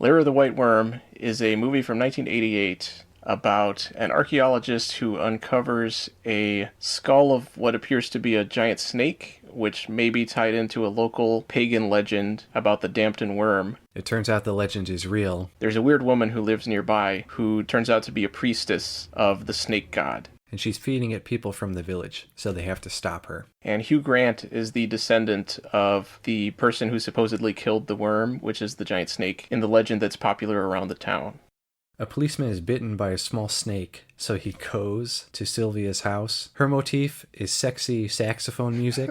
Lair of the White Worm is a movie from 1988 about an archaeologist who uncovers a skull of what appears to be a giant snake, which may be tied into a local pagan legend about the Dampton worm. It turns out the legend is real. There's a weird woman who lives nearby who turns out to be a priestess of the snake god. And she's feeding it people from the village, so they have to stop her. And Hugh Grant is the descendant of the person who supposedly killed the worm, which is the giant snake, in the legend that's popular around the town. A policeman is bitten by a small snake, so he goes to Sylvia's house. Her motif is sexy saxophone music.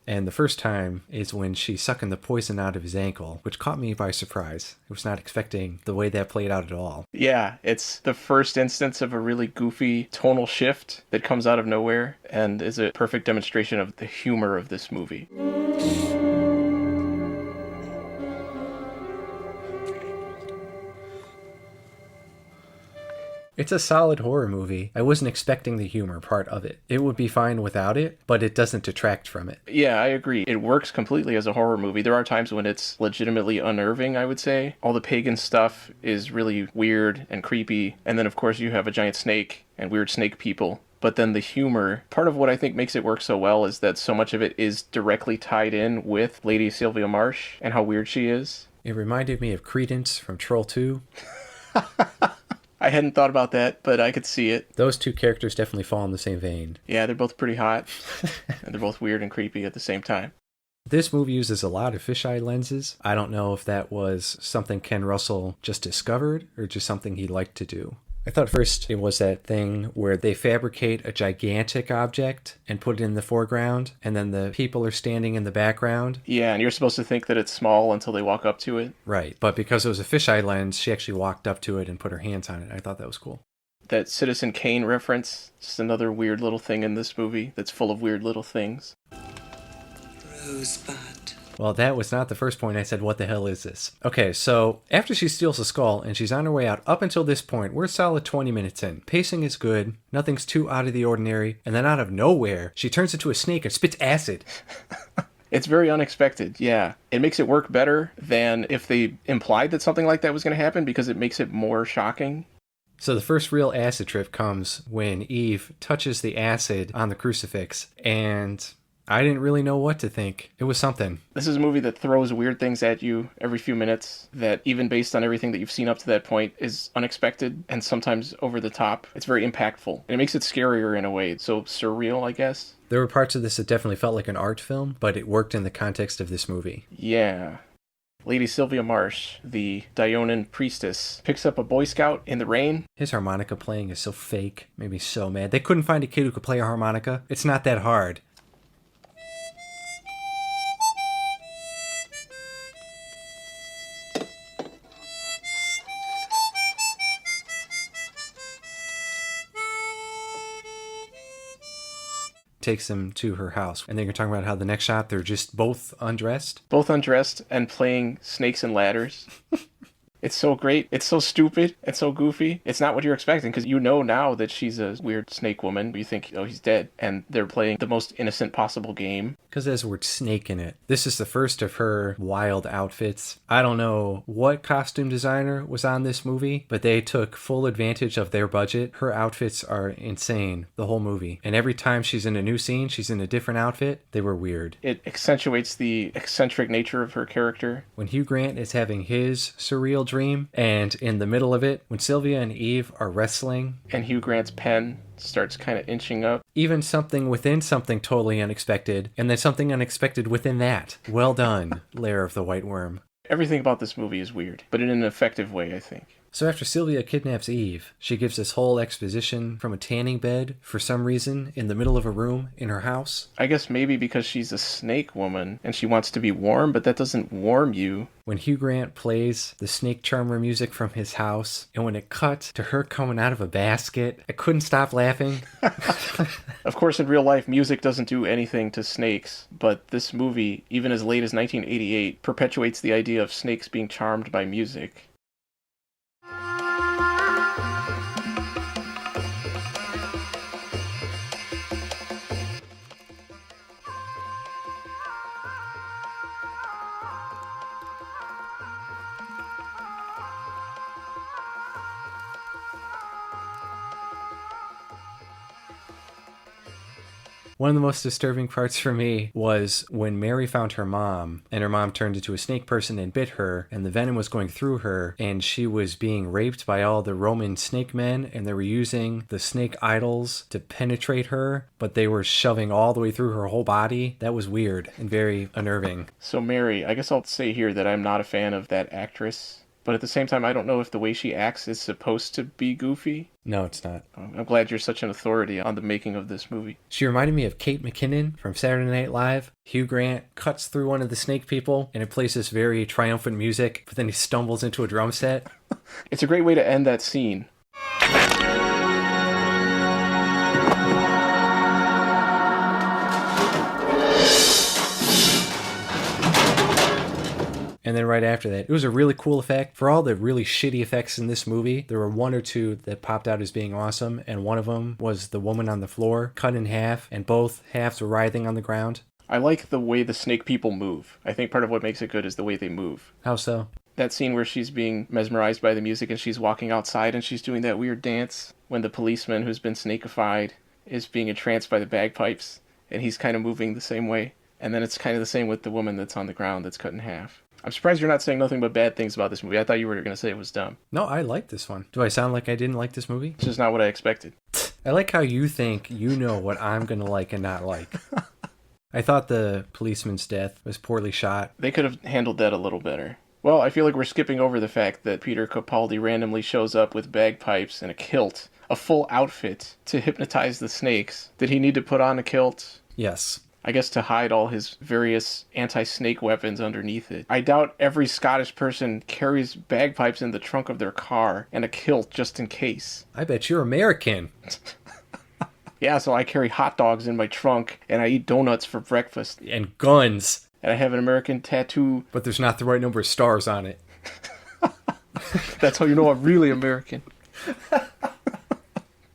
And the first time is when she's sucking the poison out of his ankle, which caught me by surprise. I was not expecting the way that played out at all. Yeah, it's the first instance of a really goofy tonal shift that comes out of nowhere and is a perfect demonstration of the humor of this movie. It's a solid horror movie. I wasn't expecting the humor part of it. It would be fine without it, but it doesn't detract from it. Yeah, I agree. It works completely as a horror movie. There are times when it's legitimately unnerving, I would say. All the pagan stuff is really weird and creepy. And then, of course, you have a giant snake and weird snake people. But then the humor, part of what I think makes it work so well is that so much of it is directly tied in with Lady Sylvia Marsh and how weird she is. It reminded me of Credence from Troll 2. I hadn't thought about that, but I could see it. Those two characters definitely fall in the same vein. Yeah, they're both pretty hot, and they're both weird and creepy at the same time. This movie uses a lot of fisheye lenses. I don't know if that was something Ken Russell just discovered or just something he liked to do. I thought first it was that thing where they fabricate a gigantic object and put it in the foreground, and then the people are standing in the background. Yeah, and you're supposed to think that it's small until they walk up to it. Right, but because it was a fisheye lens, she actually walked up to it and put her hands on it. I thought that was cool. That Citizen Kane reference, just another weird little thing in this movie that's full of weird little things. Rosebud. Well, that was not the first point I said, what the hell is this? Okay, so after she steals the skull and she's on her way out, up until this point, we're a solid 20 minutes in. Pacing is good, nothing's too out of the ordinary, and then out of nowhere, she turns into a snake and spits acid. It's very unexpected, yeah. It makes it work better than if they implied that something like that was going to happen because it makes it more shocking. So the first real acid trip comes when Eve touches the acid on the crucifix, and I didn't really know what to think. It was something. This is a movie that throws weird things at you every few minutes that, even based on everything that you've seen up to that point, is unexpected and sometimes over the top. It's very impactful. And it makes it scarier in a way. So surreal, I guess. There were parts of this that definitely felt like an art film, but it worked in the context of this movie. Yeah. Lady Sylvia Marsh, the Dionan priestess, picks up a Boy Scout in the rain. His harmonica playing is so fake. Made me so mad. They couldn't find a kid who could play a harmonica. It's not that hard. Takes them to her house. And then you're talking about how the next shot, they're just both undressed. Both undressed and playing snakes and ladders. It's so great. It's so stupid and so goofy. It's not what you're expecting because you know now that she's a weird snake woman. You think, oh, he's dead. And they're playing the most innocent possible game. Because there's the word snake in it. This is the first of her wild outfits. I don't know what costume designer was on this movie, but they took full advantage of their budget. Her outfits are insane, the whole movie. And every time she's in a new scene, she's in a different outfit. They were weird. It accentuates the eccentric nature of her character. When Hugh Grant is having his surreal dream, and in the middle of it, when Sylvia and Eve are wrestling, and Hugh Grant's pen starts kind of inching up. Even something within something totally unexpected, and then something unexpected within that. Well done, Lair of the White Worm. Everything about this movie is weird, but in an effective way, I think. So after Sylvia kidnaps Eve, she gives this whole exposition from a tanning bed for some reason in the middle of a room in her house. I guess maybe because she's a snake woman and she wants to be warm, but that doesn't warm you. When Hugh Grant plays the snake charmer music from his house, and when it cuts to her coming out of a basket, I couldn't stop laughing. Of course, in real life, music doesn't do anything to snakes, but this movie, even as late as 1988, perpetuates the idea of snakes being charmed by music. One of the most disturbing parts for me was when Mary found her mom, and her mom turned into a snake person and bit her, and the venom was going through her, and she was being raped by all the Roman snake men, and they were using the snake idols to penetrate her, but they were shoving all the way through her whole body. That was weird and very unnerving. So Mary, I guess I'll say here that I'm not a fan of that actress. But at the same time, I don't know if the way she acts is supposed to be goofy. No, it's not. I'm glad you're such an authority on the making of this movie. She reminded me of Kate McKinnon from Saturday Night Live. Hugh Grant cuts through one of the snake people, and it plays this very triumphant music, but then he stumbles into a drum set. It's a great way to end that scene. And then right after that, it was a really cool effect. For all the really shitty effects in this movie, there were one or two that popped out as being awesome, and one of them was the woman on the floor, cut in half, and both halves were writhing on the ground. I like the way the snake people move. I think part of what makes it good is the way they move. How so? That scene where she's being mesmerized by the music and she's walking outside and she's doing that weird dance when the policeman who's been snakified is being entranced by the bagpipes, and he's kind of moving the same way. And then it's kind of the same with the woman that's on the ground that's cut in half. I'm surprised you're not saying nothing but bad things about this movie. I thought you were going to say it was dumb. No, I like this one. Do I sound like I didn't like this movie? It's just not what I expected. I like how you think you know what I'm going to like and not like. I thought the policeman's death was poorly shot. They could have handled that a little better. Well, I feel like we're skipping over the fact that Peter Capaldi randomly shows up with bagpipes and a kilt, a full outfit, to hypnotize the snakes. Did he need to put on a kilt? Yes. I guess to hide all his various anti-snake weapons underneath it. I doubt every Scottish person carries bagpipes in the trunk of their car and a kilt just in case. I bet you're American. Yeah, so I carry hot dogs in my trunk and I eat donuts for breakfast. And guns. And I have an American tattoo. But there's not the right number of stars on it. That's how you know I'm really American.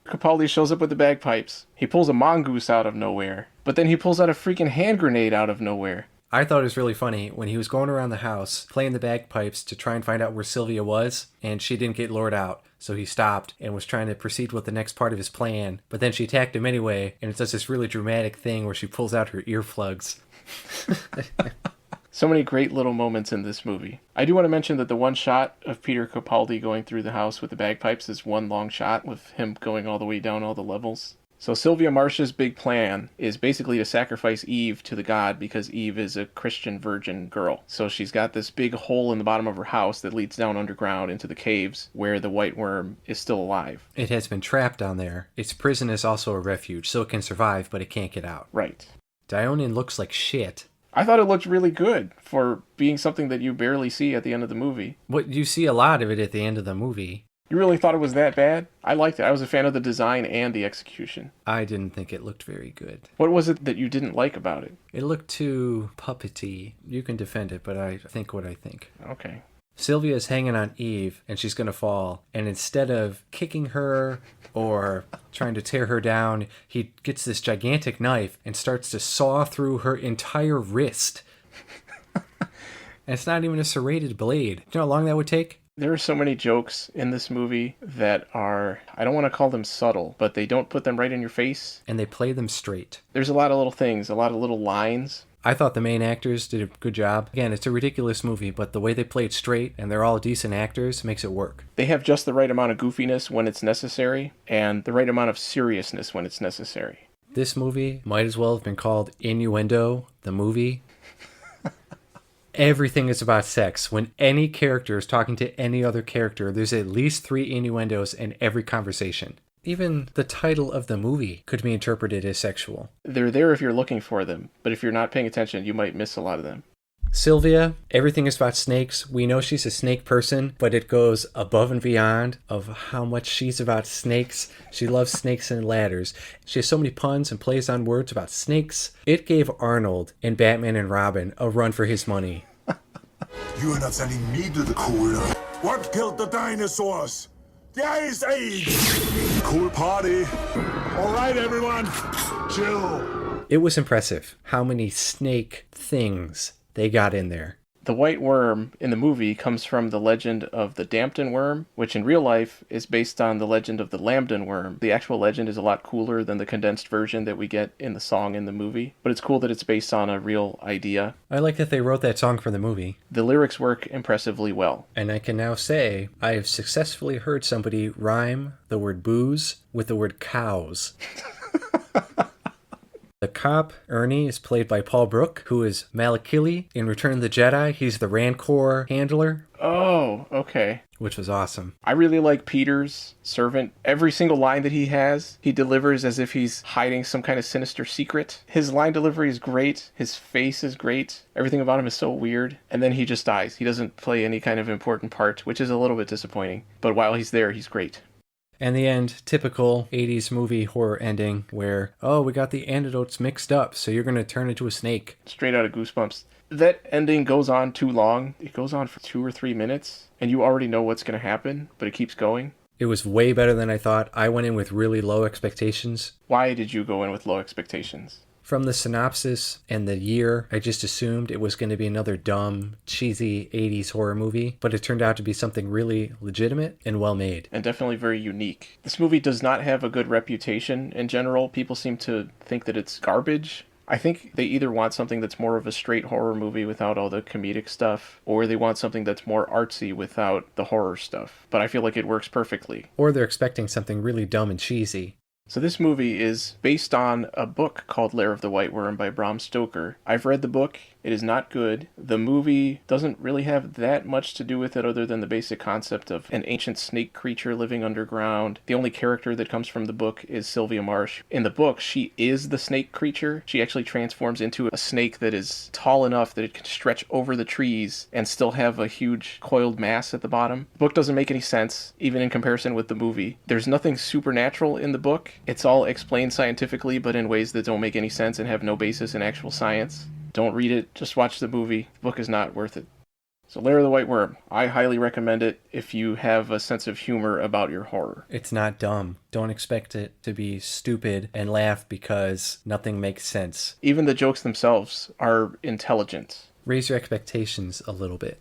Capaldi shows up with the bagpipes. He pulls a mongoose out of nowhere. But then he pulls out a freaking hand grenade out of nowhere. I thought it was really funny when he was going around the house playing the bagpipes to try and find out where Sylvia was, and she didn't get lured out. So he stopped and was trying to proceed with the next part of his plan. But then she attacked him anyway, and it does this really dramatic thing where she pulls out her earplugs. So many great little moments in this movie. I do want to mention that the one shot of Peter Capaldi going through the house with the bagpipes is one long shot with him going all the way down all the levels. So Sylvia Marsh's big plan is basically to sacrifice Eve to the god because Eve is a Christian virgin girl. So she's got this big hole in the bottom of her house that leads down underground into the caves where the white worm is still alive. It has been trapped down there. Its prison is also a refuge, so it can survive, but it can't get out. Right. Dionne looks like shit. I thought it looked really good for being something that you barely see at the end of the movie. But you see a lot of it at the end of the movie. You really thought it was that bad? I liked it. I was a fan of the design and the execution. I didn't think it looked very good. What was it that you didn't like about it? It looked too puppety. You can defend it, but I think what I think. Okay. Sylvia is hanging on Eve, and she's going to fall. And instead of kicking her or trying to tear her down, he gets this gigantic knife and starts to saw through her entire wrist. And it's not even a serrated blade. Do you know how long that would take? There are so many jokes in this movie that are, I don't want to call them subtle, but they don't put them right in your face. And they play them straight. There's a lot of little things, a lot of little lines. I thought the main actors did a good job. Again, it's a ridiculous movie, but the way they play it straight, and they're all decent actors, makes it work. They have just the right amount of goofiness when it's necessary, and the right amount of seriousness when it's necessary. This movie might as well have been called Innuendo, the movie. Everything is about sex. When any character is talking to any other character, there's at least 3 innuendos in every conversation. Even the title of the movie could be interpreted as sexual. They're there if you're looking for them, but if you're not paying attention, you might miss a lot of them. Sylvia, everything is about snakes. We know she's a snake person, but it goes above and beyond of how much she's about snakes. She loves snakes and ladders. She has so many puns and plays on words about snakes. It gave Arnold in Batman and Robin a run for his money. You are not sending me to the cooler. What killed the dinosaurs? The Ice Age! Cool party. All right, everyone. Chill. It was impressive how many snake things they got in there. The white worm in the movie comes from the legend of the Dampton worm, which in real life is based on the legend of the Lambton worm. The actual legend is a lot cooler than the condensed version that we get in the song in the movie, but it's cool that it's based on a real idea. I like that they wrote that song for the movie. The lyrics work impressively well. And I can now say I have successfully heard somebody rhyme the word booze with the word cows. The cop, Ernie, is played by Paul Brook, who is Malakili in Return of the Jedi. He's the Rancor handler. Oh, okay. Which was awesome. I really like Peter's servant. Every single line that he has, he delivers as if he's hiding some kind of sinister secret. His line delivery is great. His face is great. Everything about him is so weird. And then he just dies. He doesn't play any kind of important part, which is a little bit disappointing. But while he's there, he's great. And the end, typical 80s movie horror ending where, oh, we got the antidotes mixed up, so you're going to turn into a snake. Straight out of Goosebumps. That ending goes on too long. It goes on for 2 or 3 minutes, and you already know what's going to happen, but it keeps going. It was way better than I thought. I went in with really low expectations. Why did you go in with low expectations? From the synopsis and the year, I just assumed it was going to be another dumb, cheesy 80s horror movie, but it turned out to be something really legitimate and well made. And definitely very unique. This movie does not have a good reputation in general. People seem to think that it's garbage. I think they either want something that's more of a straight horror movie without all the comedic stuff, or they want something that's more artsy without the horror stuff. But I feel like it works perfectly. Or they're expecting something really dumb and cheesy. So this movie is based on a book called Lair of the White Worm by Bram Stoker. I've read the book. It is not good. The movie doesn't really have that much to do with it other than the basic concept of an ancient snake creature living underground. The only character that comes from the book is Sylvia Marsh. In the book, she is the snake creature. She actually transforms into a snake that is tall enough that it can stretch over the trees and still have a huge coiled mass at the bottom. The book doesn't make any sense, even in comparison with the movie. There's nothing supernatural in the book. It's all explained scientifically, but in ways that don't make any sense and have no basis in actual science. Don't read it, just watch the movie. The book is not worth it. So Lair of the White Worm, I highly recommend it if you have a sense of humor about your horror. It's not dumb. Don't expect it to be stupid and laugh because nothing makes sense. Even the jokes themselves are intelligent. Raise your expectations a little bit.